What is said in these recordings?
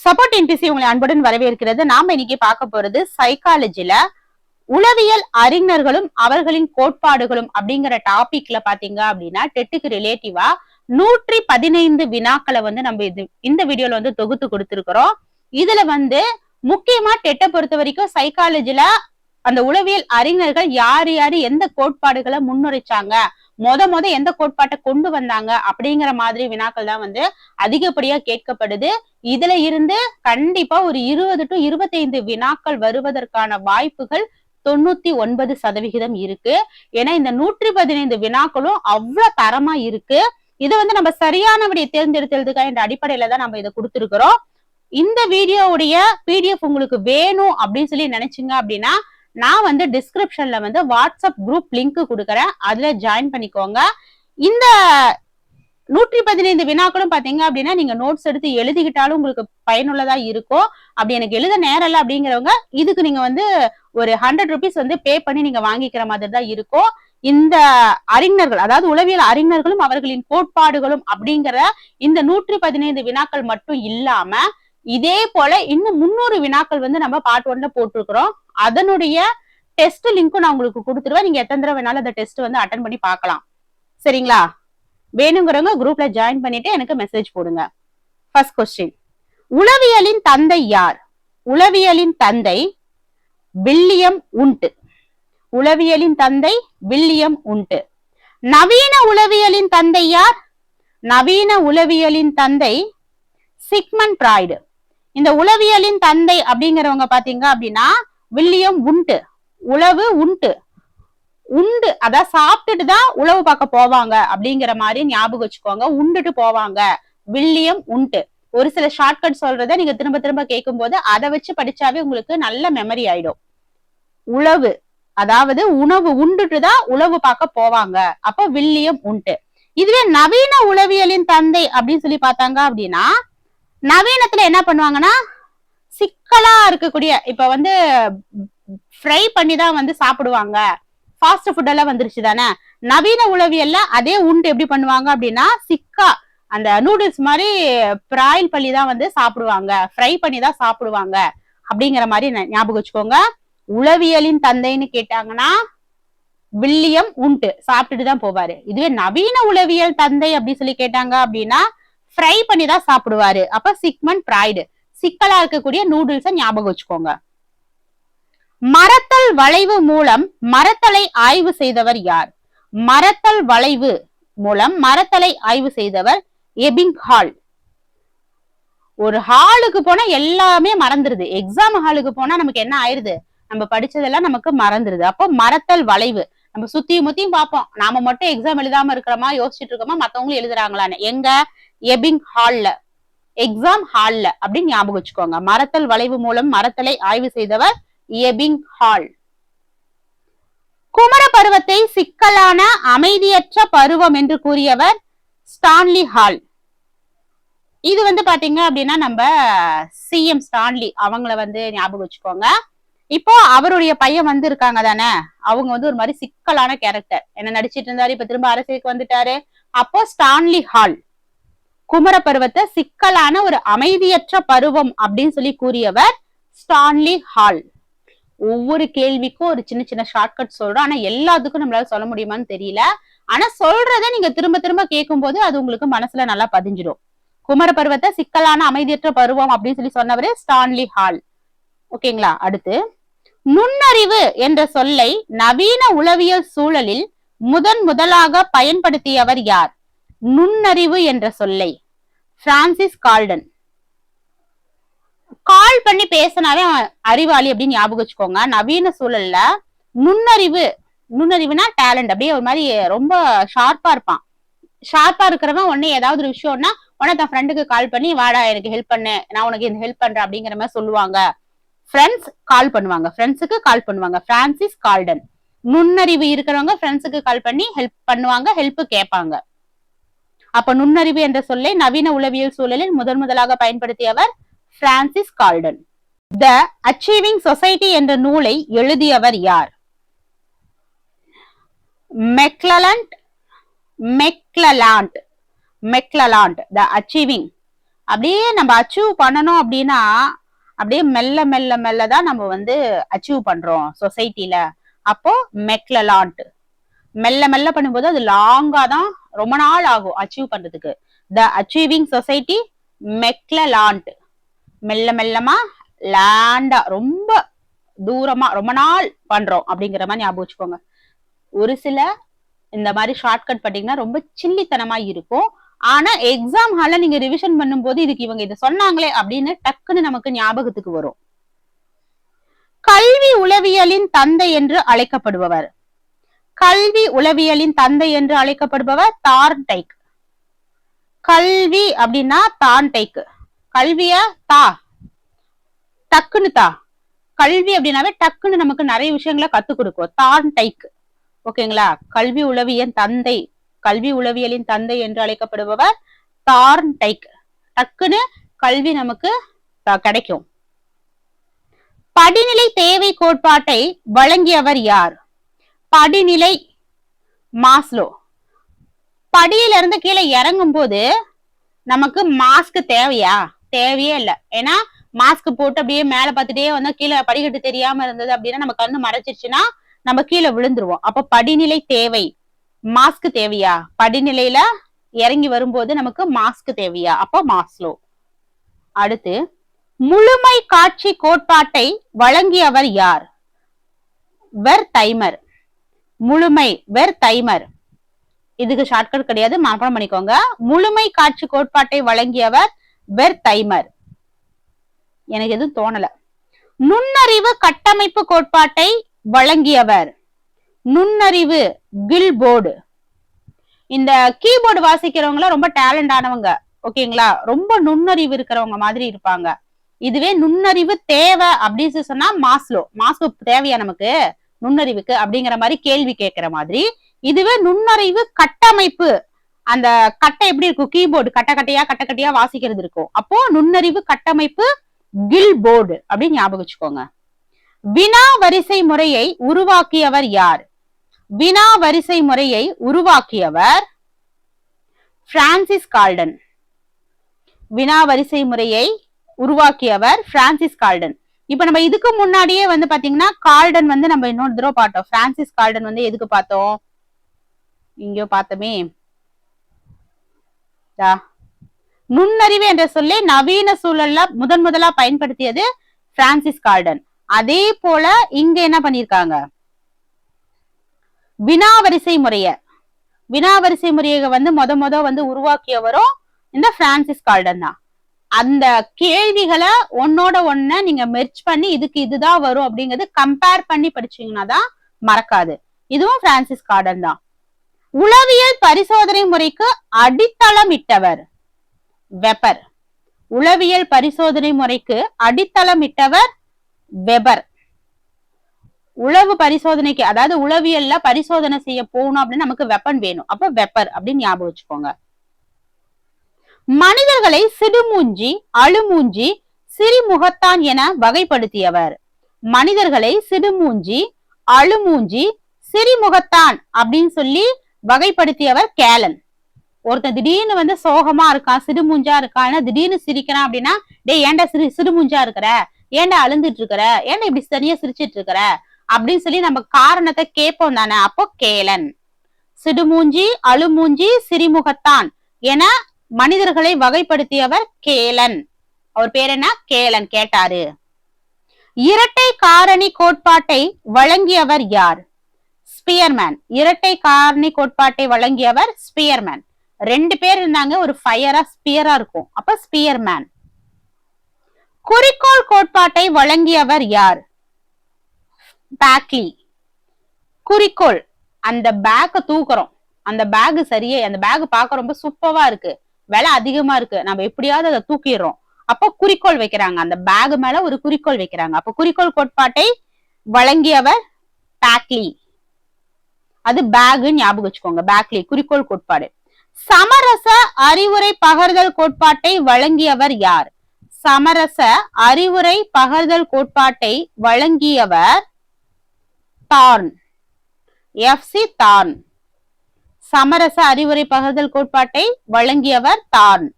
Support NBC உங்களை அன்புடன் வரவேற்கிறது. நாம இன்னைக்கு பார்க்க போறது சைக்காலஜில உளவியல் அறிஞர்களும் அவர்களின் கோட்பாடுகளும் அப்படிங்கிற டாபிக்ல பாத்தீங்க அப்படின்னா டெட்டுக்கு ரிலேட்டிவா 115 வினாக்களை நம்ம இந்த வீடியோல தொகுத்து கொடுத்திருக்கிறோம். இதுல முக்கியமா டெட்டை பொறுத்த வரைக்கும் சைக்காலஜில அந்த உளவியல் அறிஞர்கள் யாரு யாரு எந்த கோட்பாடுகளை முன்னுரைச்சாங்க, மொத எந்த கோட்பாட்டை கொண்டு வந்தாங்க அப்படிங்கிற மாதிரி வினாக்கள் தான் அதிகப்படியா கேட்கப்படுது. இதுல இருந்து கண்டிப்பா ஒரு 20 to 25 வினாக்கள் வருவதற்கான வாய்ப்புகள் 99% இருக்கு. ஏன்னா இந்த 115 வினாக்களும் அவ்வளவு தரமா இருக்கு. இதை நம்ம சரியான விடையை தேர்ந்தெடுத்ததுக்காக என்ற அடிப்படையில தான் நம்ம இதை கொடுத்திருக்கிறோம். இந்த வீடியோவுடைய PDF உங்களுக்கு வேணும் அப்படின்னு சொல்லி நினைச்சீங்க அப்படின்னா நான் டிஸ்கிரிப்ஷன்ல வாட்ஸ்அப் குரூப் லிங்க் கொடுக்குறேன், அதுல ஜாயின் பண்ணிக்கோங்க. இந்த 115 வினாக்களும் பாத்தீங்க அப்படின்னா நீங்க நோட்ஸ் எடுத்து எழுதிக்கிட்டாலும் உங்களுக்கு பயனுள்ளதா இருக்கும். அப்படி எனக்கு எழுத நேரம் இல்லை அப்படிங்கிறவங்க இதுக்கு நீங்க ஒரு 100 rupees பே பண்ணி நீங்க வாங்கிக்கிற மாதிரி தான் இருக்கும். இந்த அறிஞர்கள், அதாவது உளவியல் அறிஞர்களும் அவர்களின் கோட்பாடுகளும் அப்படிங்கிற இந்த 115 வினாக்கள் மட்டும் இல்லாம இதே போல இன்னும் 300 வினாக்கள் நம்ம பார்ட் 1ல போட்டிருக்கிறோம். அதனுடைய டெஸ்ட் லிங்க்கும் நான் உங்களுக்கு கொடுத்துருவேன். நீங்க எத்தனை தடவை வேணாலும் அந்த டெஸ்ட் அட்டன் பண்ணி பார்க்கலாம். சரிங்களா? வேணுங்கிறவங்க குரூப்ல ஜாயின் பண்ணிட்டு எனக்கு மெசேஜ் போடுங்க. ஃபர்ஸ்ட் கொஸ்டின், உளவியலின் தந்தை யார்? உளவியலின் தந்தை வில்லியம் உண்ட். உளவியலின் தந்தை வில்லியம் உண்ட். நவீன உளவியலின் தந்தை யார்? நவீன உளவியலின் தந்தை சிக்மண்ட் ஃப்ராய்டு. இந்த உளவியலின் தந்தை அப்படிங்கிறவங்க பாத்தீங்க அப்படின்னா வில்லியம் உண்ட். உளவு உண்டு உண்டு அதான் சாப்பிட்டுட்டு தான் உளவு பார்க்க போவாங்க அப்படிங்கிற மாதிரி ஞாபகம் வச்சுக்கோங்க. உண்டுட்டு போவாங்க, வில்லியம் உண்ட். ஒரு சில ஷார்ட்கட் சொல்றத நீங்க திரும்ப திரும்ப கேட்கும் போது அதை வச்சு படிச்சாவே உங்களுக்கு நல்ல மெமரி ஆயிடும். உளவு அதாவது உணவு உண்டுட்டு தான் உளவு பார்க்க போவாங்க, அப்ப வில்லியம் உண்ட். இதுவே நவீன உளவியலின் தந்தை அப்படின்னு சொல்லி பார்த்தாங்க அப்படின்னா நவீனத்துல என்ன பண்ணுவாங்கன்னா சிக்கலா இருக்கக்கூடிய இப்ப ஃப்ரை பண்ணி தான் சாப்பிடுவாங்க. ஃபாஸ்ட் ஃபுட் எல்லாம் வந்துருச்சு தானே. நவீன உளவியல்ல அதே உண்டு எப்படி பண்ணுவாங்க அப்படின்னா சிக்கா அந்த நூடுல்ஸ் மாதிரி பிராயில் பண்ணி தான் சாப்பிடுவாங்க, ஃப்ரை பண்ணி தான் சாப்பிடுவாங்க அப்படிங்கிற மாதிரி ஞாபகம் வச்சுக்கோங்க. உளவியலின் தந்தைன்னு கேட்டாங்கன்னா வில்லியம் உண்ட், சாப்பிட்டுட்டு தான் போவாரு. இதுவே நவீன உளவியல் தந்தை அப்படின்னு சொல்லி கேட்டாங்க அப்படின்னா ஃப்ரை பண்ணி தான் சாப்பிடுவாரு, அப்ப சிக்மண்ட் ஃப்ராய்டு. சிக்கலா இருக்கக்கூடிய நூடுல்ஸை ஞாபகம் வச்சுக்கோங்க. மரத்தல் வளைவு மூலம் மரத்தலை ஆய்வு செய்தவர் யார்? மரத்தல் வளைவு மூலம் மரத்தலை ஆய்வு செய்தவர் எபிங்ஹால். ஒரு ஹாலுக்கு போனா எல்லாமே மறந்துருது. எக்ஸாம் ஹாலுக்கு போனா நமக்கு என்ன ஆயிருது, நம்ம படிச்சதெல்லாம் நமக்கு மறந்துருது. அப்போ மரத்தல் வளைவு நம்ம சுத்தியும் முத்தியும் பார்ப்போம். நாம மட்டும் எக்ஸாம் எழுதாம இருக்கிறோமா, யோசிச்சுட்டு இருக்கோமா, மத்தவங்களும் எழுதுறாங்களான்னு. எங்க? எபிங் ஹால்ல, எக்ஸாம் ஹால்ல அப்படின்னு ஞாபகம் வச்சுக்கோங்க. மரத்தல் வளைவு மூலம் மரத்தலை ஆய்வு செய்தவர் எபிங் ஹால். குமர பருவத்தை சிக்கலான அமைதியற்ற பருவம் என்று கூறியவர் ஸ்டான்லி ஹால். இது பாத்தீங்க அப்படின்னா நம்ம CM ஸ்டான்லி அவங்கள ஞாபகம் வச்சுக்கோங்க. இப்போ அவருடைய பையன் இருக்காங்க தானே, அவங்க ஒரு மாதிரி சிக்கலான கேரக்டர். என்ன நடிச்சிட்டு இருந்தாரு, இப்ப திரும்ப அரசியலுக்கு வந்துட்டாரு. அப்போ ஸ்டான்லி ஹால் குமர பருவத்தை சிக்கலான ஒரு அமைதியற்ற பருவம் அப்படின்னு சொல்லி கூறியவர் ஸ்டான்லி ஹால். ஒவ்வொரு கேள்விக்கும் ஒரு சின்ன சின்ன ஷார்ட்கட் சொல்றோம், ஆனா எல்லாத்துக்கும் நம்மளால சொல்ல முடியுமான்னு தெரியல. ஆனா சொல்றத நீங்க திரும்ப திரும்ப கேட்கும் போது அது உங்களுக்கு மனசுல நல்லா பதிஞ்சிடும். குமர பருவத்தை சிக்கலான அமைதியற்ற பருவம் அப்படின்னு சொல்லி சொன்னவரு ஸ்டான்லி ஹால். ஓகேங்களா? அடுத்து, நுண்ணறிவு என்ற சொல்லை நவீன உளவியல் சூழலில் முதலாக பயன்படுத்தியவர் யார்? நுண்ணறிவு என்ற சொல்லை பிரான்சிஸ் கால்டன். கால் பண்ணி பேசினாவே அறிவாளி அப்படின்னு ஞாபகம் வச்சுக்கோங்க. நவீன சூழல்ல நுண்ணறிவுனா டேலண்ட், அப்படியே ஒரு மாதிரி ரொம்ப ஷார்ப்பா இருப்பான். ஷார்ப்பா இருக்கிறவன் உடனே ஏதாவது ஒரு விஷயம்னா உடனே தன் ஃப்ரெண்டுக்கு கால் பண்ணி வாடா எனக்கு ஹெல்ப் பண்ணு, நான் உனக்கு இந்த ஹெல்ப் பண்றேன் அப்படிங்கிற மாதிரி சொல்லுவாங்க. ஃப்ரெண்ட்ஸ் கால் பண்ணுவாங்க, ஃப்ரெண்ட்ஸுக்கு கால் பண்ணுவாங்க. Francis Galton. நுண்ணறிவு இருக்கிறவங்க ஃப்ரெண்ட்ஸுக்கு கால் பண்ணி ஹெல்ப் பண்ணுவாங்க, ஹெல்ப் கேட்பாங்க. அப்ப நுண்ணறிவு என்ற சொல்லை நவீன உளவியல் சூழலில் முதலாக பயன்படுத்தியவர் பிரான்சிஸ் கால்டன். த அச்சீவிங் சொசைட்டி என்ற நூலை எழுதியவர் யார்? மெக்லலாண்ட். த அச்சீவிங் அப்படியே நம்ம அச்சீவ் பண்ணணும் அப்படின்னா அப்படியே மெல்ல மெல்ல மெல்லதான் நம்ம வந்து அச்சீவ் பண்றோம் சொசைட்டில. அப்போ மெக்லலாண்ட் மெல்ல மெல்ல பண்ணும்போது அது லாங்கா தான் ரொம்ப நாள் ஆகும் அச்சீவ் பண்றதுக்கு. த அச்சீவிங் சொசைட்டி மெக்லலாண்ட் மெல்ல மெல்லமா லேண்டா ரொம்ப தூரமா ரொம்ப நாள் பண்றோம் அப்படிங்கிற மாதிரி ஞாபகம் வச்சுக்கோங்க. ஒரு சில இந்த மாதிரி ஷார்ட்கட் பண்ணீங்கன்னா ரொம்ப சில்லித்தனமா இருக்கும். ஆனா எக்ஸாம் ஹால்ல நீங்க ரிவிஷன் பண்ணும்போது இதுக்கு இவங்க இதை சொன்னாங்களே அப்படின்னு டக்குன்னு நமக்கு ஞாபகத்துக்கு வரும். கல்வி உளவியலின் தந்தை என்று அழைக்கப்படுபவர். கல்வி உளவியலின் தந்தை என்று அழைக்கப்படுபவர் தார்ன்டைக். கல்வி அப்படின்னா தார்ன்டைக். கல்விய தா டக்குன்னு தா. கல்வி அப்படின்னாவே டக்குன்னு நமக்கு நிறைய விஷயங்களை கத்துக் கொடுக்கும். தார்ன்டைக். ஓகேங்களா? கல்வி உளவியல் தந்தை, கல்வி உளவியலின் தந்தை என்று அழைக்கப்படுபவர் தார்ன்டைக். டக்குன்னு கல்வி நமக்கு கிடைக்கும். படிநிலை தேவை கோட்பாட்டை வழங்கியவர் யார்? படிநிலை மாஸ்லோ. படியில இருந்து கீழே இறங்கும் போது நமக்கு மாஸ்க் தேவையா? தேவையே இல்லை. ஏன்னா மாஸ்க் போட்டு அப்படியே மேல பார்த்துட்டே வந்தா கீழே படிக்கட்டு தெரியாம இருந்தது அப்படின்னா நம்ம கண்ணு மறைச்சிருச்சுன்னா நம்ம கீழே விழுந்துருவோம். அப்ப படிநிலை தேவை, மாஸ்க் தேவையா? படிநிலையில இறங்கி வரும்போது நமக்கு மாஸ்க் தேவையா? அப்ப மாஸ்லோ. அடுத்து முழுமை காட்சி கோட்பாட்டை வழங்கியவர் யார்? வெர்தைமர். முழுமை வெர்தைமர். இதுக்கு ஷார்ட்கட் கிடையாது, மனப்பாடம் பண்ணிக்கோங்க. முழுமை காட்சி கோட்பாட்டை வழங்கியவர் வெர்தைமர். எனக்கு எதுவும் தோணல. நுண்ணறிவு கட்டமைப்பு கோட்பாட்டை வழங்கியவர் நுண்ணறிவு கில்போர்டு. இந்த கீபோர்டு வாசிக்கிறவங்க ரொம்ப டேலண்ட் ஆனவங்க. ஓகேங்களா? ரொம்ப நுண்ணறிவு இருக்கிறவங்க மாதிரி இருப்பாங்க. இதுவே நுண்ணறிவு தேவை அப்படின்னு சொன்னா மாஸ்லோ. மாஸ்லோ தேவையா நமக்கு நுண்ணறிவுக்கு அப்படிங்கிற மாதிரி கேள்வி கேட்கிற மாதிரி. இதுவே நுண்ணறிவு கட்டமைப்பு, அந்த கட்டை எப்படி இருக்கும்? கீபோர்டு கட்ட கட்டையா வாசிக்கிறது இருக்கும். அப்போ நுண்ணறிவு கட்டமைப்பு கில்போர்டு அப்படின்னு ஞாபகம் வச்சுக்கோங்க. வினா வரிசை முறையை உருவாக்கியவர் யார்? வினா வரிசை முறையை உருவாக்கியவர் பிரான்சிஸ் கால்டன். வினா வரிசை முறையை உருவாக்கியவர் பிரான்சிஸ் கால்டன். இப்ப நம்ம இதுக்கு முன்னாடியே வந்து பாத்தீங்கன்னா கால்டன் வந்து நம்ம இன்னொரு தடவை பார்த்தோம். பிரான்சிஸ் கால்டன் வந்து எதுக்கு பார்த்தோம்? இங்கயோ பார்த்தோமே. நுண்ணறிவு என்ற சொல்லை நவீன சூழல்ல முதலா பயன்படுத்தியது பிரான்சிஸ் கால்டன். அதே போல இங்க என்ன பண்ணிருக்காங்க? வினாவரிசை முறையை வந்து வந்து உருவாக்கியவரும் இந்த பிரான்சிஸ் கால்டன் தான். அந்த கேள்விகளை ஒன்னோட ஒன்ன நீங்க மெர்ச் பண்ணி இதுக்கு இதுதான் வரும் அப்படிங்கிறது கம்பேர் பண்ணி படிச்சீங்கன்னா தான் மறக்காது. இதுவும் பிரான்சிஸ் கால்டன் தான். உளவியல் பரிசோதனை முறைக்கு அடித்தளம் இட்டவர் வெபர். உளவியல் பரிசோதனை முறைக்கு அடித்தளம் இட்டவர் வெபர். உளவு பரிசோதனைக்கு, அதாவது உளவியல்ல பரிசோதனை செய்ய போகணும் அப்படின்னு நமக்கு வெப்பன் வேணும். அப்ப வெப்பர் அப்படின்னு ஞாபகம் வச்சுக்கோங்க. மனிதர்களை சிடுமூஞ்சி, அழுமூஞ்சி, சிறிமுகத்தான் என வகைப்படுத்தியவர். மனிதர்களை சிடுமூஞ்சி, அழுமூஞ்சி, சிறிமுகத்தான் அப்படின்னு சொல்லி வகைப்படுத்தியவர் கேலன். ஒருத்தன் திடீர்னு வந்து சோகமா இருக்கான், சிடுமூஞ்சா இருக்கான், திடீர்னு சிரிக்கிறான் அப்படின்னா, டே ஏன்டா சிடுமூஞ்சா இருக்கிற, ஏன்டா அழுந்துட்டு இருக்கிற, ஏன்டா இப்படி சரியா சிரிச்சிட்டு இருக்கிற அப்படின்னு சொல்லி நம்ம காரணத்தை கேட்போம் தானே. அப்போ கேலன். சிடுமூஞ்சி, அழுமூஞ்சி, சிறிமுகத்தான் என மனிதர்களை வகைப்படுத்தியவர் கேலன். அவர் பேர் என்ன? கேலன். கேட்டாரு. இரட்டை காரணி கோட்பாட்டை வழங்கியவர் யார்? ஸ்பியர்மேன். இரட்டை காரணி கோட்பாட்டை வழங்கியவர் ஸ்பியர்மேன். 2 பேர் இருந்தாங்க, ஒரு ஃபயரா ஸ்பியரா இருக்கும். அப்ப ஸ்பியர்மேன். குறிக்கோள் கோட்பாட்டை வழங்கியவர் யார்? பேக்லி. குறிக்கோள், அந்த பேக்க தூக்குறோம், அந்த பேக் சரியே, அந்த பேக் பார்க்க ரொம்ப சூப்பரா இருக்கு, விலை அதிகமா இருக்கு, நம்ம எப்படியாவது அதை தூக்கிடுறோம். அப்போ குறிக்கோள் வைக்கிறாங்க, அந்த பேக் மேல ஒரு குறிக்கோள் வைக்கிறாங்க. அப்ப குறிக்கோள் கோட்பாட்டை வழங்கியவர் பேக்லி. அது பேக் ஞாபகம் வச்சுக்கோங்க. பேக்லி குறிக்கோள் கோட்பாடு. சமரச அறிவுரை பகர்தல் கோட்பாட்டை வழங்கியவர் யார்? சமரச அறிவுரை பகர்தல் கோட்பாட்டை வழங்கியவர் தார்ன். எஃப்.சி. தார்ன். சமரச அறிவுரை பகர்தல் கோட்பாட்டை வழங்கியவர் தார்ன்.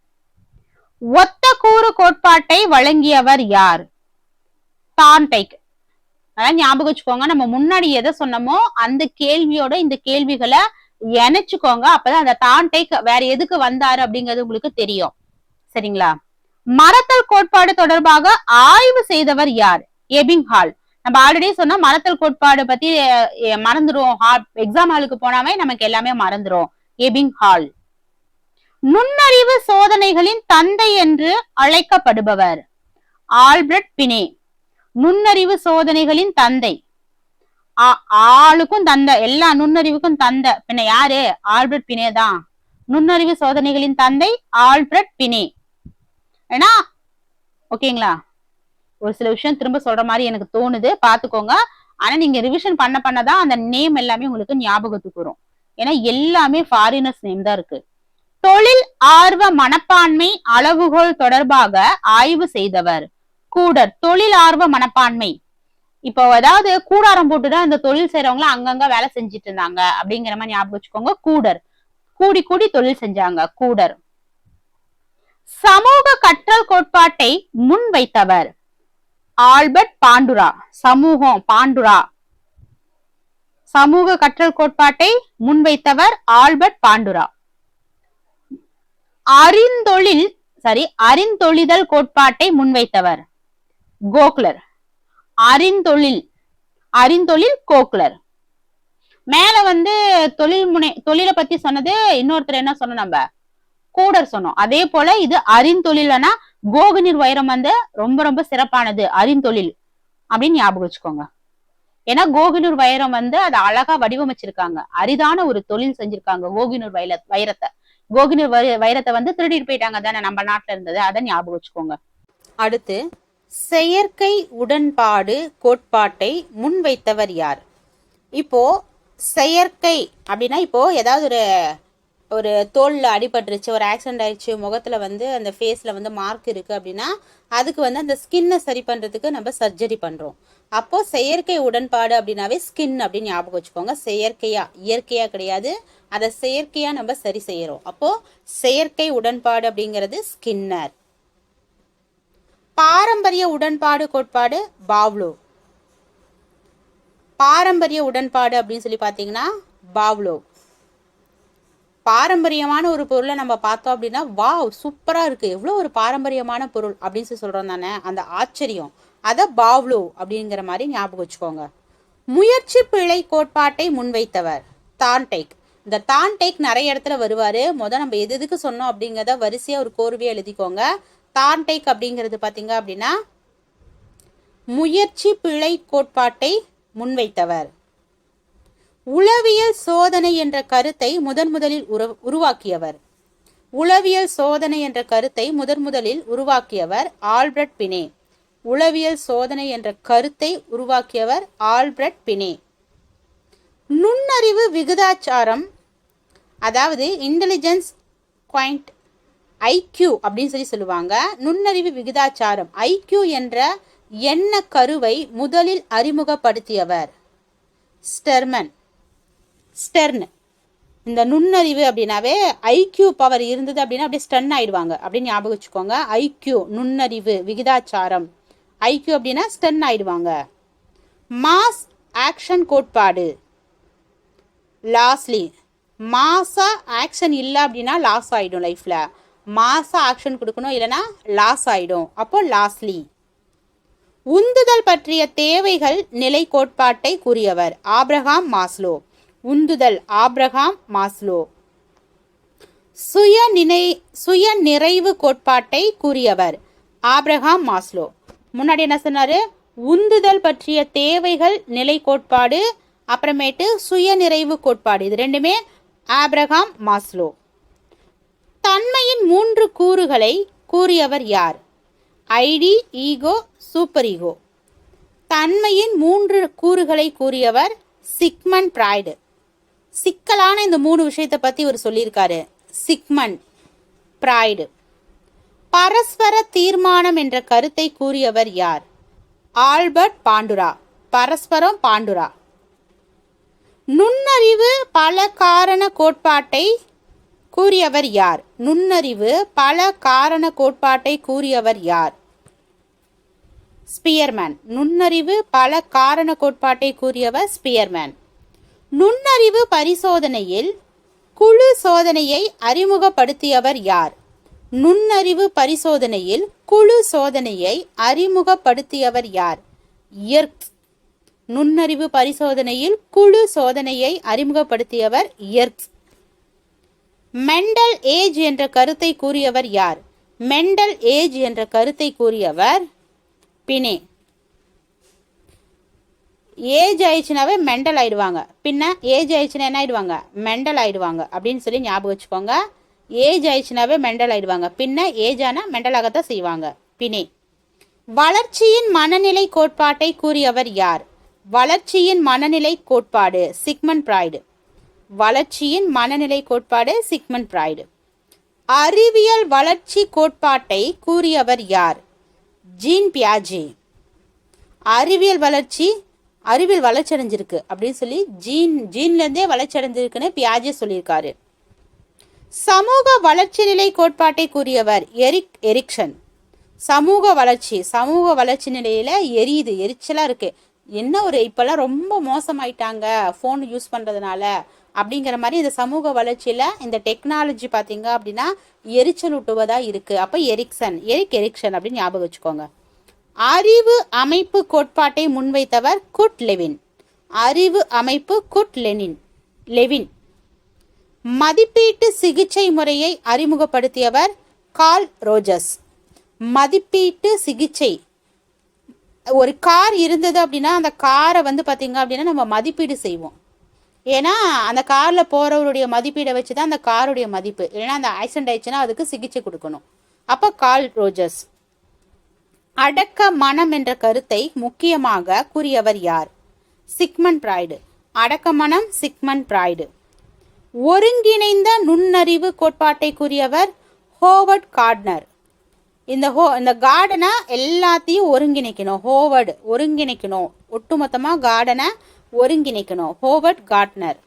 ஒத்த கூறு கோட்பாட்டை வழங்கியவர் யார்? தார்ன்டைக். அதான் ஞாபகம் வச்சுக்கோங்க, நம்ம முன்னாடி எதை சொன்னமோ அந்த கேள்வியோட இந்த கேள்விகளை இணைச்சுக்கோங்க. அப்பதான் அந்த தார்ன்டைக் வேற எதுக்கு வந்தாரு அப்படிங்கிறது உங்களுக்கு தெரியும். சரிங்களா? மரத்தல் கோட்பாடு தொடர்பாக ஆய்வு செய்தவர் யார்? எபிங்ஹால். நம்ம ஆல்ரெடி சொன்னா மரத்தல் கோட்பாடு பத்தி மறந்துடும். எக்ஸாம் ஹாலுக்கு போனாவே நமக்கு எல்லாமே மறந்துடும். எபிங்ஹால். நுண்ணறிவு சோதனைகளின் தந்தை என்று அழைக்கப்படுபவர் ஆல்பர்ட் பினே. நுண்ணறிவு சோதனைகளின் தந்தை. ஆளுக்கும் தந்தை, எல்லா நுண்ணறிவுக்கும் தந்தை பின்ன யாரு? ஆல்பர்ட் பினே தான். நுண்ணறிவு சோதனைகளின் தந்தை ஆல்பர்ட் பினே. ஏன்னா ஓகேங்களா? ஒரு சில விஷயம் திரும்ப சொல்ற மாதிரி எனக்கு தோணுது, பாத்துக்கோங்க. ஆனா நீங்க ரிவிஷன் பண்ணதான் அந்த நேம் எல்லாமே உங்களுக்கு ஞாபகத்துக்கு வரும். ஏன்னா எல்லாமே ஃபாரினர்ஸ் நேம் தான் இருக்கு. தொழில் ஆர்வ மனப்பான்மை அளவுகோல் தொடர்பாக ஆய்வு செய்தவர் கூடர். தொழில் ஆர்வ மனப்பான்மை, இப்போ ஏதாவது கூடாரம் போட்டுதான் அந்த தொழில் செய்யறவங்களும் அங்கங்க வேலை செஞ்சுட்டு இருந்தாங்க அப்படிங்கிற மாதிரி ஞாபகம் வச்சுக்கோங்க. கூடர், கூடி கூடி தொழில் செஞ்சாங்க, கூடர். சமூக கற்றல் கோட்பாட்டை முன்வைத்தவர் ஆல்பர்ட் பாண்டுரா. சமூகம், பாண்டுரா. சமூக கற்றல் கோட்பாட்டை முன்வைத்தவர் ஆல்பர்ட் பாண்டுரா. அறிந்தொழிதல் கோட்பாட்டை முன்வைத்தவர் கோக்லர். அறிந்தொழில் கோக்லர். மேல தொழிலை பத்தி சொன்னது இன்னொருத்தர் என்ன சொன்னோம், நம்ம கூடர் சொன்னோம். அதே போல இது அறிந்தொழில்னா கோகுனிர் வைரம் ரொம்ப ரொம்ப சிறப்பானது அறிந்தொழில் அப்படின்னு ஞாபகம் வச்சுக்கோங்க. ஏன்னா கோகினூர் வைரம் அதை அழகா வடிவமைச்சிருக்காங்க. அரிதான ஒரு தொழில் செஞ்சிருக்காங்க கோகினூர் வைரத்தை. கோகினூர் வைரத்தை திருடிட்டு போயிட்டாங்க தானே நம்ம நாட்டுல இருந்தது, அதை ஞாபகம் வச்சுக்கோங்க. அடுத்து செயற்கை உடன்பாடு கோட்பாட்டை முன்வைத்தவர் யார்? இப்போ செயற்கை அப்படின்னா, இப்போ ஏதாவது ஒரு தோல்ல அடிபட்டுருச்சு, ஒரு ஆக்சிடென்ட் ஆயிடுச்சு, முகத்துல அந்த ஃபேஸ்ல மார்க் இருக்கு அப்படின்னா அதுக்கு அந்த ஸ்கின்னை சரி பண்றதுக்கு நம்ம சர்ஜரி பண்றோம். அப்போ செயற்கை உடன்பாடு அப்படின்னாவே ஸ்கின் அப்படின்னு ஞாபகம் வச்சுக்கோங்க. செயற்கையா, இயற்கையா கிடையாது, அதை செயற்கையா நம்ம சரி செய்யறோம். அப்போ செயற்கை உடன்பாடு அப்படிங்கிறது ஸ்கின்னர். பாரம்பரிய உடன்பாடு கோட்பாடு பாவ்லோ. பாரம்பரிய உடன்பாடு அப்படின்னு சொல்லி பாத்தீங்கன்னா பாவ்லோ. பாரம்பரியமான ஒரு பொருளை நம்ம பார்த்தோம் அப்படின்னா வாவ் சூப்பரா இருக்கு, எவ்வளவு ஒரு பாரம்பரியமான பொருள் அப்படின்னு சொல்லி சொல்றோம் தானே, அந்த ஆச்சரியம், அத பாவ்லோ அப்படிங்கிற மாதிரி ஞாபகம் வச்சுக்கோங்க. முயற்சி பிழை கோட்பாட்டை முன்வைத்தவர் தார்ன்டைக். இந்த தார்ன்டைக் நிறைய இடத்துல வருவாரு. நம்ம எதுக்கு சொன்னோம் அப்படிங்கிறத வரிசையா ஒரு கோர்வையா எழுதிக்கோங்க. தார்ன்டைக் அப்படிங்கிறது பாத்தீங்க அப்படின்னா முயற்சி பிழை கோட்பாட்டை முன்வைத்தவர். உளவியல் சோதனை என்ற கருத்தை முதலில் உருவாக்கியவர். உளவியல் சோதனை என்ற கருத்தை முதலில் உருவாக்கியவர் ஆல்பர்ட் பினே. உளவியல் சோதனை என்ற கருத்தை உருவாக்கியவர் ஆல்பர்ட் பினே. நுண்ணறிவு விகிதாச்சாரம், அதாவது இன்டெலிஜென்ஸ் குவாண்ட் ஐக்யூ அப்படின்னு சொல்லுவாங்க. நுண்ணறிவு விகிதாச்சாரம் ஐக்யூ என்ற எண்ண கருவை முதலில் அறிமுகப்படுத்தியவர் ஸ்டெர்ன். இந்த நுண்ணறிவு அப்படின்னாவே ஐக்யூ பவர் இருந்தது அப்படின்னா அப்படியே ஸ்டன் ஆயிடுவாங்க அப்படின்னு ஞாபகம் வச்சுக்கோங்க. ஐக்யூ நுண்ணறிவு விகிதாச்சாரம், ஐக்யூ அப்படின்னா ஸ்டன் ஆயிடுவாங்க. மாஸ் ஆக்ஷன் கோட்பாடு லாஸ்லி. மாசா ஆக்ஷன் இல்லை அப்படின்னா லாஸ் ஆயிடும். லைஃப்ல மாசா ஆக்ஷன் கொடுக்கணும், இல்லைன்னா லாஸ் ஆயிடும். அப்போ லாஸ்லி. உந்துதல் பற்றிய தேவைகள் நிலை கோட்பாட்டை கூறியவர் ஆப்ரஹாம் மாஸ்லோ. உந்துதல் ஆப்ரஹாம் மாஸ்லோ. சுய நிறைவு கோட்பாட்டை கூறியவர் ஆப்ரஹாம் மாஸ்லோ. முன்னாடி என்ன சொன்னாரு? உந்துதல் பற்றிய தேவைகள் நிலை கோட்பாடு, அப்புறமேட்டு சுய நிறைவு கோட்பாடு, இது ரெண்டுமே ஆப்ரஹாம் மாஸ்லோ. தன்மையின் 3 கூறுகளை கூறியவர் யார்? Id, ego, superego. தன்மையின் 3 கூறுகளை கூறியவர் சிக்மண்ட் ஃப்ராய்டு. சிக்கலான இந்த 3 விஷயத்தை பத்தி இவர் சொல்லியிருக்காரு, சிக்மண்ட் ஃப்ராய்டு. பரஸ்பர தீர்மானம் என்ற கருத்தை கூறியவர் யார்? ஆல்பர்ட் பாண்டுரா. பரஸ்பரம் பாண்டுரா. நுண்ணறிவு பல காரண கோட்பாட்டை கூறியவர் யார்? நுண்ணறிவு பல காரண கோட்பாட்டை கூறியவர் யார்? ஸ்பியர்மேன். நுண்ணறிவு பல காரண கோட்பாட்டை கூறியவர் ஸ்பியர்மேன். நுண்ணறிவு பரிசோதனையில் குழு சோதனையை அறிமுகப்படுத்தியவர் யார்? நுண்ணறிவு பரிசோதனையில் குழு சோதனையை அறிமுகப்படுத்தியவர் யார்? எர்க்ஸ். நுண்ணறிவு பரிசோதனையில் குழு சோதனையை அறிமுகப்படுத்தியவர் எர்க்ஸ். மெண்டல் ஏஜ் என்ற கருத்தை கூறியவர் யார்? மெண்டல் ஏஜ் என்ற கருத்தை கூறியவர் பினே. ஏஜ் ஆயிடுச்சுனாவே மெண்டல் ஆயிடுவாங்க, பின்ன ஏஜ் ஆயிடுச்சுன்னா என்ன ஆயிடுவாங்க? மெண்டல் ஆயிடுவாங்க அப்படின்னு சொல்லி ஞாபகம் வச்சுக்கோங்க. ஏஜ் ஆயிடுச்சுனாவே மெண்டல் ஆயிடுவாங்க, பின்ன ஏஜ் ஆனால் மெண்டலாகத்தான் செய்வாங்க. பினே. வளர்ச்சியின் மனநிலை கோட்பாட்டை கூறியவர் யார்? வளர்ச்சியின் மனநிலை கோட்பாடு சிக்மண்ட் ஃப்ராய்டு. வளர்ச்சியின் மனநிலை கோட்பாடு சிக்மண்ட் ஃப்ராய்டு. அறிவியல் வளர்ச்சி கோட்பாட்டை கூறியவர் யார்? ஜீன் பியாஜே. அறிவியல் வளர்ச்சி அடைஞ்சிருக்கு அப்படின்னு சொல்லி ஜீன்லேருந்தே வளர்ச்சி அடைஞ்சிருக்குன்னு பியாஜே சொல்லியிருக்காரு. சமூக வளர்ச்சி நிலை கோட்பாட்டை கூறியவர் எரிக்சன். சமூக வளர்ச்சி நிலையில எரிச்சலா இருக்கு, என்ன ஒரு இப்பெல்லாம் ரொம்ப மோசமாயிட்டாங்க ஃபோன் யூஸ் பண்றதுனால அப்படிங்கிற மாதிரி இந்த சமூக வளர்ச்சியில இந்த டெக்னாலஜி பார்த்தீங்க அப்படின்னா எரிச்சல் ஊட்டுவதா இருக்கு. அப்ப எரிக்சன் அப்படின்னு ஞாபகம் வச்சுக்கோங்க. அறிவு அமைப்பு கோட்பாட்டை முன்வைத்தவர் குட் லெவின். அறிவு அமைப்பு குட் லெவின். மதிப்பீட்டு சிகிச்சை முறையை அறிமுகப்படுத்தியவர் கார்ல் ரோஜர்ஸ். மதிப்பீட்டு சிகிச்சை, ஒரு கார் இருந்தது அப்படின்னா அந்த காரை பார்த்தீங்க அப்படின்னா நம்ம மதிப்பீடு செய்வோம். ஏன்னா அந்த காரில் போகிறவருடைய மதிப்பீடை வச்சு தான் அந்த காருடைய மதிப்பு. இல்லைன்னா அந்த ஆக்சிடென்ட் ஆயிடுச்சுன்னா அதுக்கு சிகிச்சை கொடுக்கணும். அப்போ கார்ல் ரோஜர்ஸ். அடக்க மனம் என்ற கருத்தை முக்கியமாக கூறியவர் யார்? Sigmund Freud. அடக்க மனம் சிக்மண்ட் ஃப்ராய்டு. ஒருங்கிணைந்த நுண்ணறிவு கோட்பாட்டை கூறியவர் ஹோவர்ட் கார்ட்னர். இந்த கார்டனை எல்லாத்தையும் ஒருங்கிணைக்கணும். ஒட்டுமொத்தமாக கார்டனை ஒருங்கிணைக்கணும். Howard Gardner.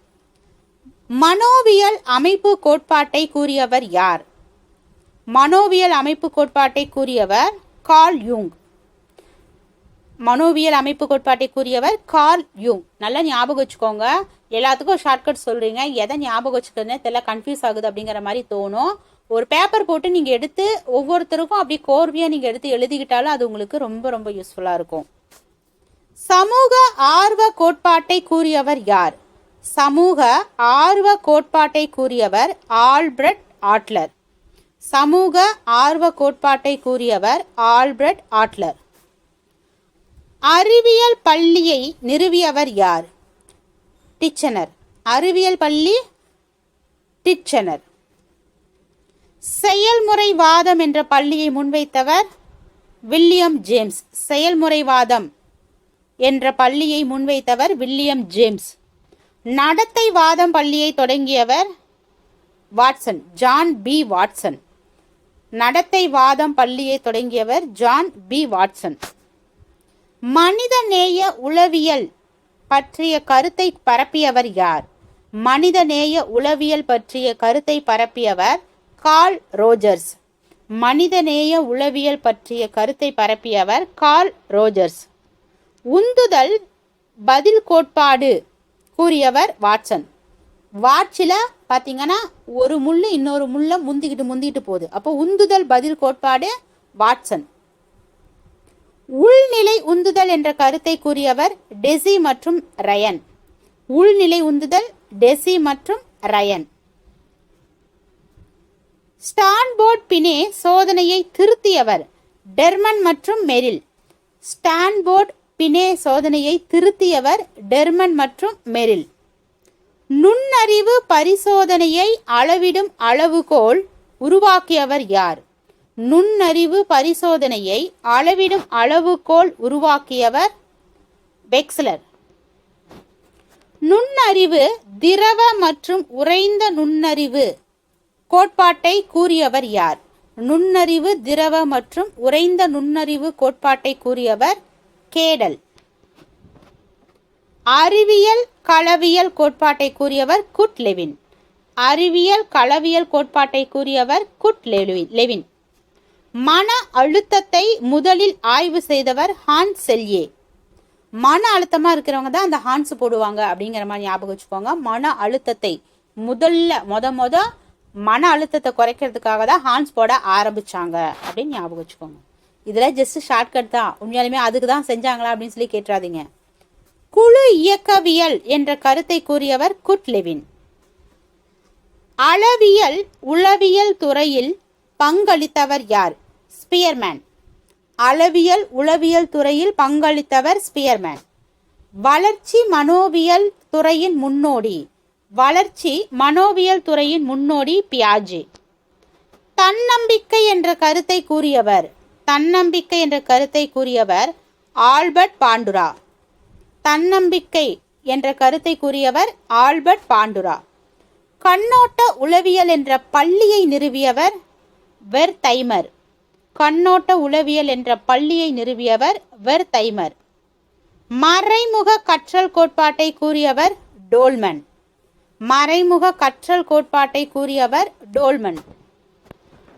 மனோவியல் அமைப்பு கோட்பாட்டை கூறியவர் யார்? மனோவியல் அமைப்பு கோட்பாட்டை கூறியவர் கார்ல் யூங். மனோவியல் அமைப்பு கோட்பாட்டை கூறியவர் கார்ல் யூங். நல்லா ஞாபகம் வச்சுக்கோங்க. எல்லாத்துக்கும் ஷார்ட்கட் சொல்றீங்க, எதை ஞாபகம் வச்சுக்கிறதுனே தெரியல, கன்ஃபியூஸ் ஆகுது அப்படிங்கிற மாதிரி தோணும். ஒரு பேப்பர் போட்டு நீங்கள் எடுத்து ஒவ்வொருத்தருக்கும் அப்படி கோர்வையாக நீங்கள் எடுத்து எழுதிக்கிட்டாலும் அது உங்களுக்கு ரொம்ப ரொம்ப யூஸ்ஃபுல்லாக இருக்கும். சமூக ஆர்வ கோட்பாட்டை கூறியவர் யார்? சமூக ஆர்வ கோட்பாட்டை கூறியவர் ஆல்பிரட் ஆட்லர். சமூக ஆர்வ கோட்பாட்டை கூறியவர் ஆல்பிரட் ஆட்லர். அறிவியல் பள்ளியை நிறுவியவர் யார்? டிச்சனர். அறிவியல் பள்ளி டிச்சனர். செயல்முறைவாதம் என்ற பள்ளியை முன்வைத்தவர் வில்லியம் ஜேம்ஸ். செயல்முறைவாதம் என்ற பள்ளியை முன்வைத்தவர் வில்லியம் ஜேம்ஸ். நடத்தைவாதம் பள்ளியை தொடங்கியவர் வாட்சன், ஜான் பி வாட்சன். நடத்தைவாதம் பள்ளியை தொடங்கியவர் ஜான் பி வாட்சன். மனிதநேய உளவியல் பற்றிய கருத்தை பரப்பியவர் யார்? மனிதநேய உளவியல் பற்றிய கருத்தை பரப்பியவர் கார்ல் ரோஜர்ஸ். மனிதநேய உளவியல் பற்றிய கருத்தை பரப்பியவர் கார்ல் ரோஜர்ஸ். உந்துதல் பதில் கோட்பாடு கூறியவர் வாட்சன். வாட்சில் பார்த்தீங்கன்னா ஒரு முள்ளு இன்னொரு முள்ள முந்திக்கிட்டு போகுது. அப்போ உந்துதல் பதில் கோட்பாடு வாட்சன். உள்நிலை உந்துதல் என்ற கருத்தை கூறியவர் டெசி மற்றும் ரயன். உள்நிலை உந்துதல் டெசி மற்றும் ரயன். ஸ்டான்போர்ட் பினே சோதனையை திருத்தியவர் டெர்மன் மற்றும் மெரில். ஸ்டான்போர்ட் பினே சோதனையை திருத்தியவர் டெர்மன் மற்றும் மெரில். நுண்ணறிவு பரிசோதனையை அளவிடும் அளவுகோல் உருவாக்கியவர் யார்? நுண்ணறிவு பரிசோதனையை அளவிடும் அளவுகோல் உருவாக்கியவர் வெக்ஸ்லர். நுண்ணறிவு திரவ மற்றும் உறைந்த நுண்ணறிவு கோட்பாட்டை கூறியவர் யார்? நுண்ணறிவு திரவ மற்றும் உறைந்த நுண்ணறிவு கோட்பாட்டை கூறியவர் கேடல். அறிவியல் களவியல் கோட்பாட்டை கூறியவர் குட் லெவின். அறிவியல் களவியல் கோட்பாட்டை கூறியவர் குட் லெவின். மன அழுத்தத்தை முதலில் ஆய்வு செய்தவர் ஹான்ஸ் செல்யே. மன அழுத்தமா இருக்கிறவங்க தான் அந்த ஹான்ஸ் போடுவாங்க அப்படிங்கிற மாதிரி ஞாபகம் வச்சுக்கோங்க. மன அழுத்தத்தை முத மன அழுத்தத்தை குறைக்கிறதுக்காக தான் ஹான்ஸ் போட ஆரம்பிச்சாங்க அப்படின்னு ஞாபகம் வச்சுக்கோங்க. இதுல ஜஸ்ட் ஷார்ட்கட் தான், உண்மையாலுமே அதுக்கு தான் செஞ்சாங்களா அப்படின்னு சொல்லி கேட்டுறாதீங்க. குழு இயக்கவியல் என்ற கருத்தை கூறியவர் குட் லெவின். அளவியல் உளவியல் துறையில் பங்களித்தவர் யார்? ஸ்பியர்மேன். அளவியல் உளவியல் துறையில் பங்களித்தவர் ஸ்பியர்மேன். வளர்ச்சி மனோவியல் துறையின் முன்னோடி பியாஜே. தன்னம்பிக்கை என்ற கருத்தை கூறியவர் ஆல்பர்ட் பாண்டுரா. கண்ணோட்ட உளவியல் என்ற பள்ளியை நிறுவியவர் வெர்தைமர். மறைமுக கற்றல் கோட்பாட்டை கூறியவர் டோல்மன்.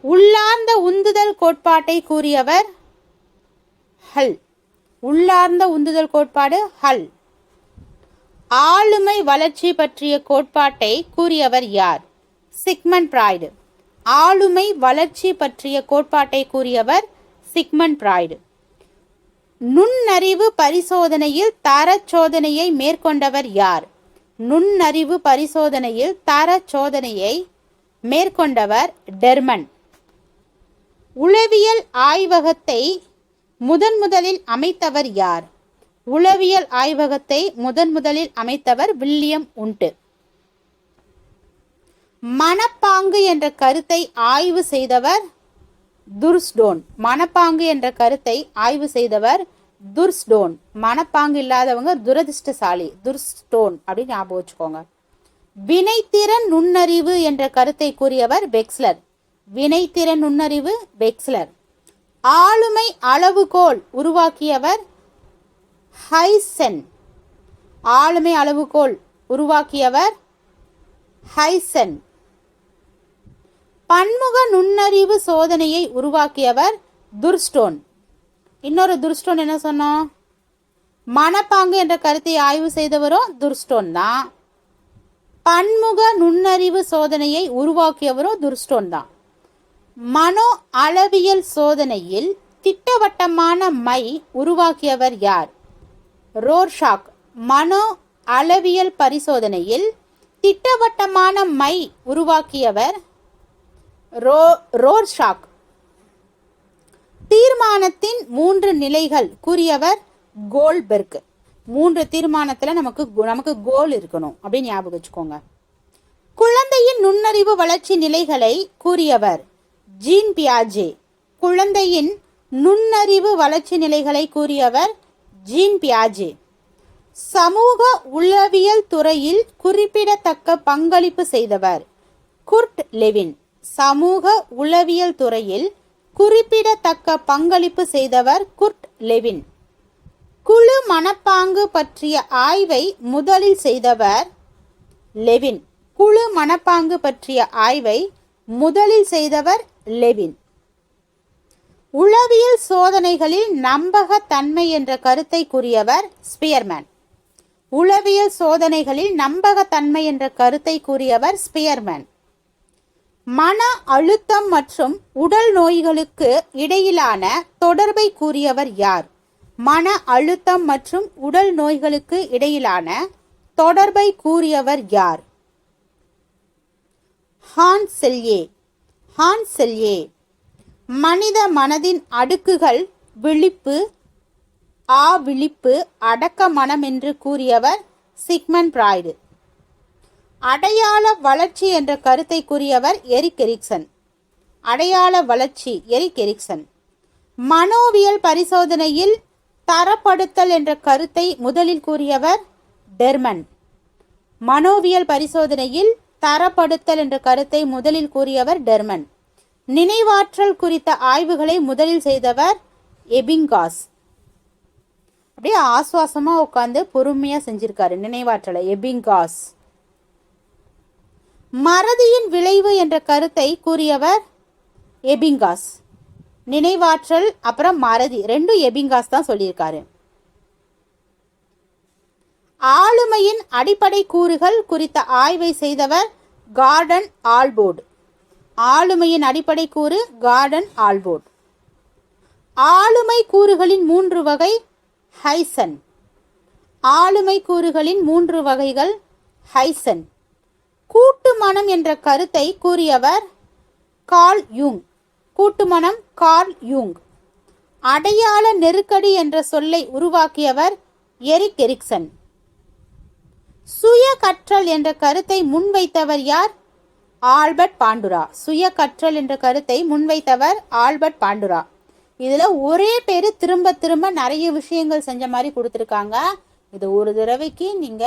உள்ளார்ந்த உந்துதல் கோட்பாட்டை கூறியவர் ஹல். ஆளுமை வளர்ச்சி பற்றிய கோட்பாட்டை கூறியவர் யார்? Sigmund Freud. நுண்ணறிவு பரிசோதனையில் தரச்சோதனையை மேற்கொண்டவர் யார்? டெர்மன். உளவியல் ஆய்வகத்தை முதன்முதலில் அமைத்தவர் யார்? வில்லியம் உண்ட். மனப்பாங்கு என்ற கருத்தை ஆய்வு செய்தவர் துர்ஸ்டோன். மனப்பாங்கு இல்லாதவங்க துரதிர்ஷ்டசாலி, துர்ஸ்டோன் அப்படின்னு ஞாபகம் வச்சுக்கோங்க. வினைத்திறன் நுண்ணறிவு என்ற கருத்தை கூறியவர் வெக்ஸ்லர். ஆளுமை அளவுகோல் உருவாக்கியவர் ஹைசன். பன்முக நுண்ணறிவு சோதனையை உருவாக்கியவர் துர்ஸ்டோன். இன்னொரு துர்ஸ்டோன் என்ன சொன்னோம்? மனப்பாங்கு என்ற கருத்தை ஆய்வு செய்தவரும் துர்ஸ்டோன் தான். பன்முக நுண்ணறிவு சோதனையை உருவாக்கியவரும் துர்ஸ்டோன் தான். மனோ அளவியல் சோதனையில் திட்டவட்டமான மை உருவாக்கியவர் யார்? ரோர்ஷாக். மனோ அளவியல் பரிசோதனையில் திட்டவட்டமான மை உருவாக்கியவர் ரோர்ஷாக். தீர்மானத்தின் 3 நிலைகள் கூறியவர் கோல்பெர்க். 3 தீர்மானத்துல நமக்கு கோல் இருக்கணும் அப்படின்னு ஞாபகம் வச்சுக்கோங்க. குழந்தையின் நுண்ணறிவு வளர்ச்சி நிலைகளை கூறியவர் ஜீன் பியாஜே. சமூக உளவியல் துறையில் குறிப்பிடத்தக்க பங்களிப்பு செய்தவர் குர்ட் லெவின். குழு மனப்பாங்கு பற்றிய ஆய்வை முதலில் செய்தவர் லெவின். உளவியல் சோதனைகளில் நம்பகத்தன்மை என்ற கருத்தை கூறியவர் ஸ்பியர்மேன். மன அழுத்தம் மற்றும் உடல் நோய்களுக்கு இடையிலான தொடர்பை கூறியவர் யார்? ஹான்ஸ் செல்யே. மனித மனதின் அடுக்குகள் விழிப்பு, அடக்க மனம் என்று கூறியவர் சிக்மண்ட் ஃப்ராய்டு. அடையாள வளர்ச்சி என்ற கருத்தை கூறியவர் எரிக் எரிக்சன். மனோவியல் பரிசோதனையில் தரப்படுத்தல் என்ற கருத்தை முதலில் கூறியவர் டெர்மன். நினைவாற்றல் குறித்த ஆய்வுகளை முதலில் செய்தவர் எபிங்காஸ். அப்படியே ஆசுவாசமா உட்காந்து பொறுமையா செஞ்சிருக்காரு நினைவாற்றலை எபிங்காஸ். மறதியின் விளைவு என்ற கருத்தை கூறியவர் எபிங்காஸ். நினைவாற்றல் அப்புறம் மறதி ரெண்டும் எபிங்காஸ் தான் சொல்லியிருக்காரு. ஆளுமையின் அடிப்படை கூறுகள் குறித்த ஆய்வை செய்தவர் கார்டன் ஆல்போர்ட். ஆளுமையின் அடிப்படை கூறு கார்டன் ஆல்போர்ட். ஆளுமை கூறுகளின் 3 வகை ஹைசன். ஆளுமை கூறுகளின் 3 வகைகள் ஹைசன். கூட்டு மனம் என்ற கருத்தை கூறியவர் கார்ல் யூங். கூட்டு மனம் கார்ல் யூங். அடையாள நெருக்கடி என்ற சொல்லை உருவாக்கியவர் எரிக் எரிக்சன். சுய கற்றல் என்ற கருத்தை முன்வைத்தவர் யார்? ஆல்பர்ட் பாண்டுரா. சுய கற்றல் என்ற கருத்தை முன்வைத்தவர் ஆல்பர்ட் பாண்டுரா. இதுல ஒரே பேரு திரும்ப திரும்ப நிறைய விஷயங்கள் செஞ்ச மாதிரி கொடுத்துருக்காங்க. இது ஒரு தடவைக்கு நீங்க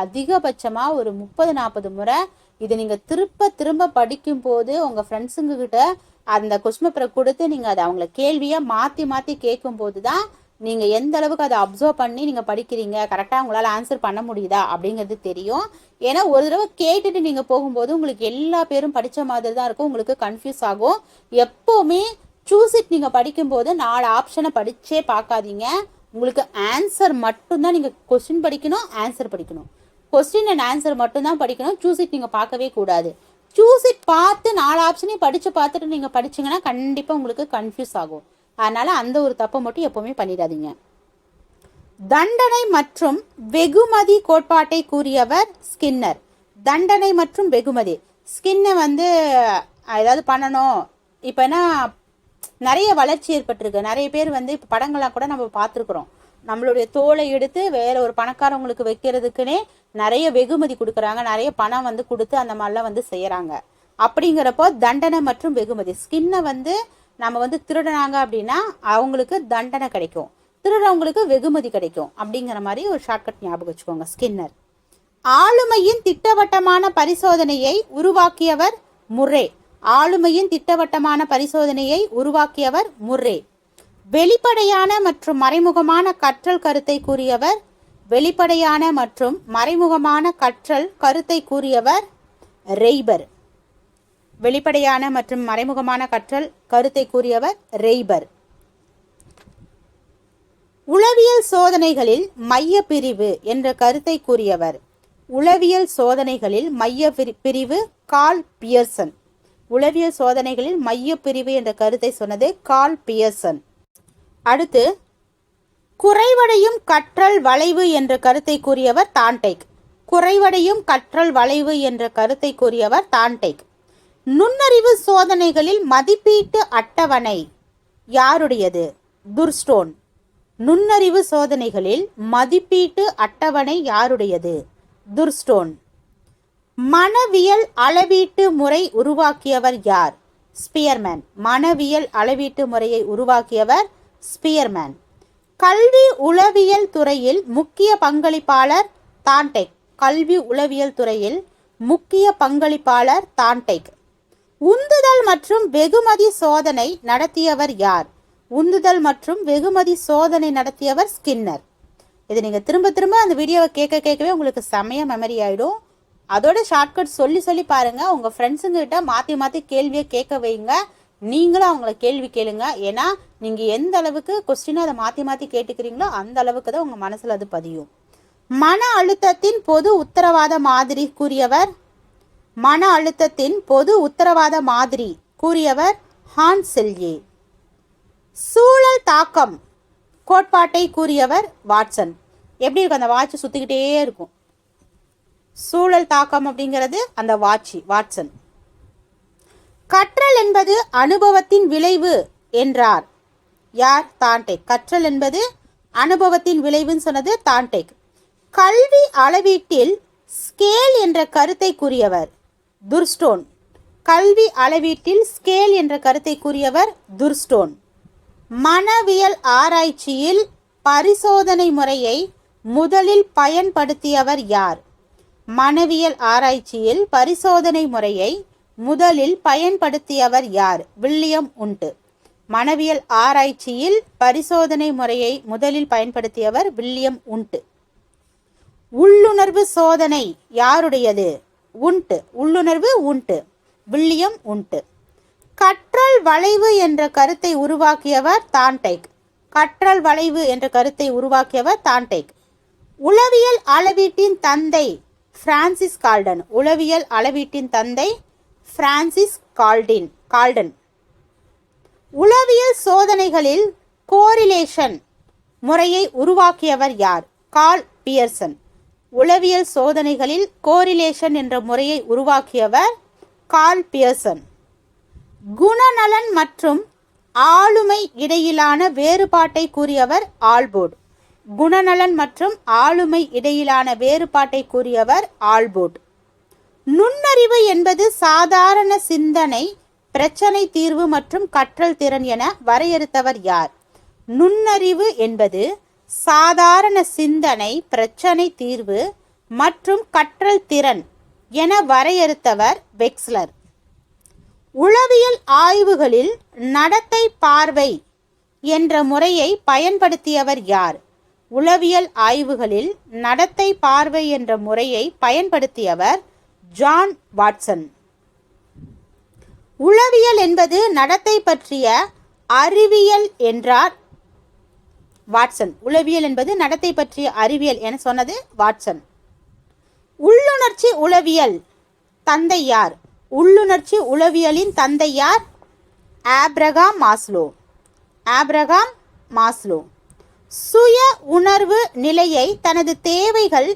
அதிகபட்சமா ஒரு 30-40 முறை இது நீங்க திரும்ப திரும்ப படிக்கும் போது உங்க ஃப்ரெண்ட்ஸுங்க கிட்ட அந்த கொஸ்டின் பேப்பரை கொடுத்து நீங்க அதை அவங்கள கேள்வியா மாத்தி மாத்தி கேட்கும் போதுதான் நீங்க எந்த அளவுக்கு அதை அப்சர்வ் பண்ணி நீங்க படிக்கிறீங்க, கரெக்டா உங்களால ஆன்சர் பண்ண முடியுதா அப்படிங்கிறது தெரியும். ஏன்னா ஒரு தடவை கேட்டுட்டு நீங்க போகும்போது உங்களுக்கு எல்லா பேரும் படிச்ச மாதிரி தான் இருக்கும், உங்களுக்கு கன்ஃபியூஸ் ஆகும். எப்பவுமே சூஸ் இட் நீங்க படிக்கும்போது 4 ஆப்ஷனை படிச்சே பார்க்காதீங்க. உங்களுக்கு ஆன்சர் மட்டும்தான் நீங்க கொஸ்டின் படிக்கணும், ஆன்சர் படிக்கணும். கொஸ்டின் அண்ட் ஆன்சர் மட்டும்தான் படிக்கணும். சூஸ் இட் நீங்க பார்க்கவே கூடாது. சூஸ் இட் பார்த்து 4 ஆப்ஷனையும் படிச்சு பார்த்துட்டு நீங்க படிச்சீங்கன்னா கண்டிப்பா உங்களுக்கு கன்ஃபியூஸ் ஆகும். அதனால அந்த ஒரு தப்பை மட்டும் எப்பவுமே பண்ணிடாதீங்க. தண்டனை மற்றும் வெகுமதி கோட்பாட்டை கூறியவர் ஸ்கின்னர். தண்டனை மற்றும் வெகுமதி. ஸ்கின்னை ஏதாவது பண்ணணும், இப்போனா நிறைய வளர்ச்சி ஏற்பட்டிருக்கு. நிறைய பேர் இப்போ படங்கள்லாம் கூட நம்ம பார்த்துருக்குறோம். நம்மளுடைய தோலை எடுத்து வேற ஒரு பணக்காரவங்களுக்கு வைக்கிறதுக்குன்னே நிறைய வெகுமதி கொடுக்குறாங்க, நிறைய பணம் கொடுத்து அந்த மாதிரிலாம் செய்யறாங்க. அப்படிங்கிறப்போ தண்டனை மற்றும் வெகுமதி. ஸ்கின்னை நம்ம திருடினாங்க அப்படின்னா அவங்களுக்கு தண்டனை கிடைக்கும், திருடவங்களுக்கு வெகுமதி கிடைக்கும். அப்படிங்கிற மாதிரி ஒரு ஷார்ட்கட் ஞாபகம் வச்சுக்கோங்க. ஸ்கின்னர். ஆளுமையின் திட்டவட்டமான பரிசோதனையை உருவாக்கியவர் முர்ரே. ஆளுமையின் திட்டவட்டமான பரிசோதனையை உருவாக்கியவர் முர்ரே. வெளிப்படையான மற்றும் மறைமுகமான கற்றல் கருத்தை கூறியவர் வெளிப்படையான மற்றும் மறைமுகமான கற்றல் கருத்தை கூறியவர் ரெய்பர். வெளிப்படையான மற்றும் மறைமுகமான கற்றல் கருத்தை கூறியவர் ரெய்பர். உளவியல் சோதனைகளில் மைய பிரிவு என்ற கருத்தை கூறியவர் உளவியல் சோதனைகளில் மைய பிரிவு கார்ல் பியர்சன். உளவியல் சோதனைகளில் மைய பிரிவு என்ற கருத்தை சொன்னது கார்ல் பியர்சன். அடுத்து குறைவடையும் கற்றல் வளைவு என்ற கருத்தை கூறியவர் தான்டைக். குறைவடையும் கற்றல் வளைவு என்ற கருத்தை கூறியவர் தான்டைக். நுண்ணறிவு சோதனைகளில் மதிப்பீட்டு அட்டவணை யாருடையது? துர்ஸ்டோன். நுண்ணறிவு சோதனைகளில் மதிப்பீட்டு அட்டவணை யாருடையது? துர்ஸ்டோன். மனவியல் அளவீட்டு முறை உருவாக்கியவர் யார்? ஸ்பியர்மேன். மனவியல் அளவீட்டு முறையை உருவாக்கியவர் ஸ்பியர்மேன். கல்வி உளவியல் துறையில் முக்கிய பங்களிப்பாளர் தான்டைக். கல்வி உளவியல் துறையில் முக்கிய பங்களிப்பாளர் தான்டைக். உந்துதல் மற்றும் வெகுமதி சோதனை நடத்தியவர் யார்? உந்துதல் மற்றும் வெகுமதி சோதனை நடத்தியவர் ஸ்கின்னர். இது நீங்க திரும்ப திரும்ப அந்த வீடியோவை கேட்கவே உங்களுக்கு செமைய மெமரி ஆயிடும். அதோட ஷார்ட்கட் சொல்லி பாருங்க. உங்க ஃப்ரெண்ட்ஸுங்க கிட்ட மாத்தி மாத்தி கேள்வியை கேட்க வைங்க. நீங்களும் அவங்கள கேள்வி கேளுங்க. ஏன்னா நீங்க எந்த அளவுக்கு கொஸ்டினை அதை மாத்தி மாத்தி கேட்டுக்கிறீங்களோ அந்த அளவுக்கு தான் உங்க மனசுல அது பதியும். மன அழுத்தத்தின் பொது உத்தரவாத மாதிரி கூறியவர் மன அழுத்தத்தின் பொது உத்தரவாத மாதிரி கூறியவர் ஹான்ஸ் செல்யே. சூழல் தாக்கம் கோட்பாட்டை கூறியவர் வாட்சன். எப்படி இருக்கும்? அந்த வாட்ச் சுத்திக்கிட்டே இருக்கும். சூழல் தாக்கம் அப்படிங்கிறது அந்த வாட்சன். கற்றல் என்பது அனுபவத்தின் விளைவு என்றார் யார்? தான்டைக். கற்றல் என்பது அனுபவத்தின் விளைவுன்னு சொன்னது தான்டைக். கல்வி அளவீட்டில் ஸ்கேல் என்ற கருத்தை கூறியவர் துர்ஸ்டோன். கல்வி அளவீட்டில் ஸ்கேல் என்ற கருத்தை கூறியவர் துர்ஸ்டோன். மனவியல் ஆராய்ச்சியில் பரிசோதனை முறையை முதலில் பயன்படுத்தியவர் யார்? மனவியல் ஆராய்ச்சியில் பரிசோதனை முறையை முதலில் பயன்படுத்தியவர் யார்? வில்லியம் உண்ட். மனவியல் ஆராய்ச்சியில் பரிசோதனை முறையை முதலில் பயன்படுத்தியவர் வில்லியம் உண்ட். உள்ளுணர்வு சோதனை யாருடையது? உண்ட், உள்ளுணர்வு உண்ட், வில்லியம் உண்ட். கற்றல் வளைவு என்ற கருத்தை உருவாக்கியவர் தான்டைக். கற்றல் வளைவு என்ற கருத்தை உருவாக்கியவர் தான்டைக். உளவியல் அளவீட்டின் தந்தை பிரான்சிஸ் கால்டன். உளவியல் அளவீட்டின் தந்தை பிரான்சிஸ் கால்டன். உளவியல் சோதனைகளில் கோரிலேஷன் முறையை உருவாக்கியவர் யார்? Karl Pearson. உளவியல் சோதனைகளில் கோரிலேஷன் என்ற முறையை உருவாக்கியவர் கார்ல் பியர்சன். குணநலன் மற்றும் ஆளுமை இடையிலான வேறுபாட்டை கூறியவர் ஆல்போர்ட். குணநலன் மற்றும் ஆளுமை இடையிலான வேறுபாட்டை கூறியவர் ஆல்போர்ட். நுண்ணறிவு என்பது சாதாரண சிந்தனை, பிரச்சனை தீர்வு மற்றும் கற்றல் திறன் என வரையறுத்தவர் யார்? நுண்ணறிவு என்பது சாதாரண சிந்தனை, பிரச்சனை தீர்வு மற்றும் கற்றல் திறன் என வரையறுத்தவர் வெக்ஸ்லர். உளவியல் ஆய்வுகளில் நடத்தை பார்வை என்ற முறையை பயன்படுத்தியவர் யார்? உளவியல் ஆய்வுகளில் நடத்தை பார்வை என்ற முறையை பயன்படுத்தியவர் ஜான் வாட்சன். உளவியல் என்பது நடத்தை பற்றிய அறிவியல் என்றார் வாட்சன். உளவியல் என்பது நடத்தை பற்றிய அறிவியல் என சொன்னது வாட்சன். உள்ளுணர்ச்சி உளவியல் தந்தை யார்? உள்ளுணர்ச்சி உளவியலின் தந்தை யார்? Abraham Maslow. Abraham Maslow. சுய உணர்வு நிலையை தனது தேவைகள்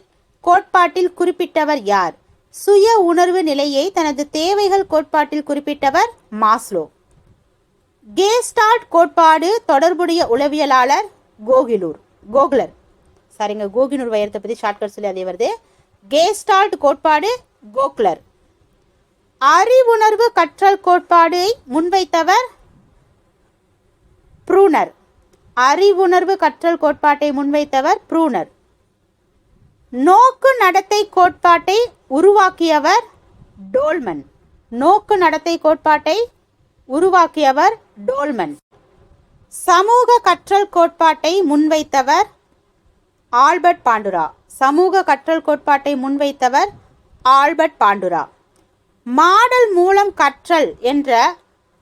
கோட்பாட்டில் குறிப்பிட்டவர் யார்? சுய உணர்வு நிலையை தனது தேவைகள் கோட்பாட்டில் குறிப்பிட்டவர் மாஸ்லோ. கேஸ்டால்ட் கோட்பாடு தொடர்புடைய உளவியலாளர் கோக்லர். சரிங்க, கோகினூர் வைரத்தை பற்றி ஷார்ட்கட் சொல்லி அதே வருது. கேஸ்டால்ட் கோட்பாடு கோக்லர். அறிவுணர்வு கற்றல் கோட்பாடை முன்வைத்தவர் ப்ரூனர். அறிவுணர்வு கற்றல் கோட்பாட்டை முன்வைத்தவர் ப்ரூனர். நோக்கு நடத்தை கோட்பாட்டை உருவாக்கியவர் டோல்மன். நோக்கு நடத்தை கோட்பாட்டை உருவாக்கியவர் டோல்மன். சமூக கற்றல் கோட்பாட்டை முன்வைத்தவர் ஆல்பர்ட் பாண்டுரா. சமூக கற்றல் கோட்பாட்டை முன்வைத்தவர் ஆல்பர்ட் பாண்டுரா. மாடல் மூலம் கற்றல் என்ற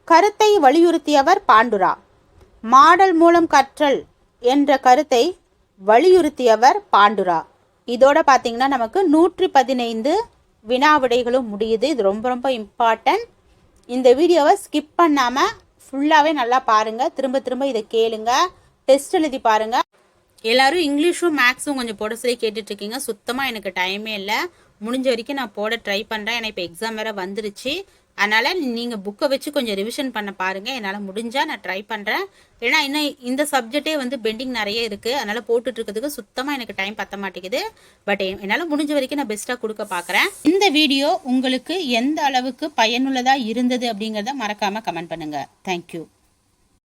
கருத்தை வலியுறுத்தியவர் பாண்டுரா. மாடல் மூலம் கற்றல் என்ற கருத்தை வலியுறுத்தியவர் பாண்டுரா. இதோட பார்த்தீங்கன்னா நமக்கு 115 வினாவிடைகளும் முடியுது. இது ரொம்ப ரொம்ப இம்பார்ட்டன்ட். இந்த வீடியோவை ஸ்கிப் பண்ணாமல் ஃபுல்லாகவே நல்லா பாருங்கள். திரும்ப திரும்ப இதை கேளுங்க, டெஸ்ட் எழுதி பாருங்கள். எல்லாரும் இங்கிலீஷும் மேக்ஸும் கொஞ்சம் போட சொல்லி கேட்டுட்ருக்கீங்க. சுத்தமாக எனக்கு டைமே இல்லை. முடிஞ்ச வரைக்கும் நான் போட ட்ரை பண்ணுறேன். ஏன்னா இப்போ எக்ஸாம் வேறு வந்துருச்சு. அதனால் நீங்கள் புக்கை வச்சு கொஞ்சம் ரிவிஷன் பண்ண பாருங்கள். என்னால் முடிஞ்சால் நான் ட்ரை பண்ணுறேன். ஏன்னா இன்னும் இந்த சப்ஜெக்டே வந்து பெண்டிங் நிறைய இருக்குது. அதனால் போட்டுட்ருக்கிறதுக்கு சுத்தமாக எனக்கு டைம் பற்ற மாட்டேங்குது. பட் என்னால் முடிஞ்ச வரைக்கும் நான் பெஸ்ட்டாக கொடுக்க பார்க்குறேன். இந்த வீடியோ உங்களுக்கு எந்த அளவுக்கு பயனுள்ளதாக இருந்தது அப்படிங்கிறத மறக்காமல் கமெண்ட் பண்ணுங்கள். தேங்க்யூ.